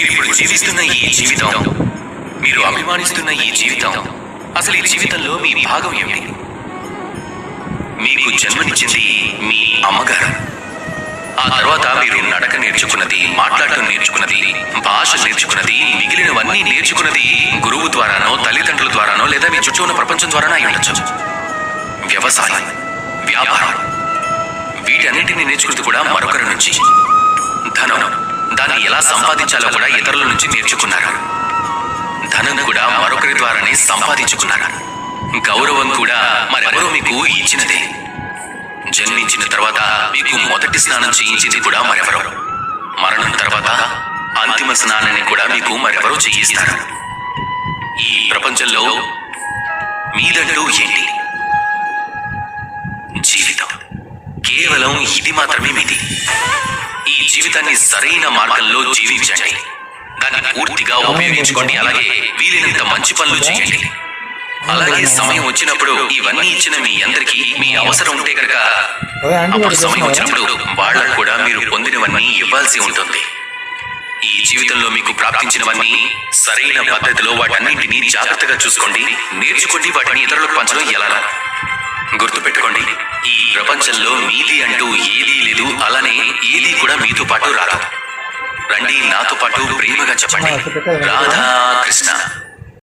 మీరిప్పుడు జీవిస్తున్న ఈ జీవితం, మీరు అభిమానిస్తున్న ఈ జీవితం, అసలు ఈ జీవితంలో మీ భాగం ఏమిటి? మీకు జన్మనిచ్చింది మీ అమ్మగారు. ఆ తర్వాత మీరు నడక నేర్చుకున్నది, మాట్లాడటం నేర్చుకున్నది, భాష నేర్చుకున్నది, మిగిలినవన్నీ నేర్చుకున్నది గురువు ద్వారానో, తల్లిదండ్రుల ద్వారానో, లేదా మీ చుట్టూ ఉన్న ప్రపంచం ద్వారానో అయి ఉండొచ్చు. వ్యవసాయం, వ్యాపారం, వీటన్నింటినీ నేర్చుకున్నది కూడా మరొకరి నుంచి. ధనం, దాన్ని ఎలా సంపాదించాలో కూడా ఇతరుల నుంచి నేర్చుకున్నారు. ధనం కూడా మరొకరి ద్వారానే సంపాదించుకున్నారు. గౌరవం కూడా మరెవరో మీకు ఇచ్చినదే. జన్మించిన తర్వాత మీకు మొదటి స్నానం చేయించింది కూడా మరెవరో. మరణం తర్వాత అంతిమ స్నానాన్ని కూడా మీకు మరెవరో చేయిస్తారు. ఈ ప్రపంచంలో మీదంటూ ఏంటి? జీవితం. కేవలం ఇది మాత్రమే మీది. ఈ జీవితాన్ని సరైన మార్గంలో జీవించండి, దాన్ని పూర్తిగా ఉపయోగించుకోండి. అలాగే వీలైనంత మంచి పనులు చేయండి. అలాగే సమయం వచ్చినప్పుడు ఇవన్నీ ఇచ్చిన మీ అందరికీ మీ అవసరం ఉంటే కనుక అప్పుడు సమయం వచ్చినప్పుడు వాళ్ళకు కూడా మీరు పొందినవన్నీ ఇవ్వాల్సి ఉంటుంది. ఈ జీవితంలో మీకు ప్రాప్తించినవన్నీ సరైన పద్ధతిలో వాటన్నింటినీ జాగ్రత్తగా చూసుకోండి, నేర్చుకోండి. వాటిని ఇతరులకు పంచడం ఎలా? గుర్తుపెట్టుకోండి, ఈ ప్రపంచంలో మీది అంటూ ఏదీ లేదు. అలానే ఏదీ కూడా మీతో పాటు రాదు. రండి, నాతో పాటు ప్రేమగా చెప్పండి, రాధా కృష్ణ.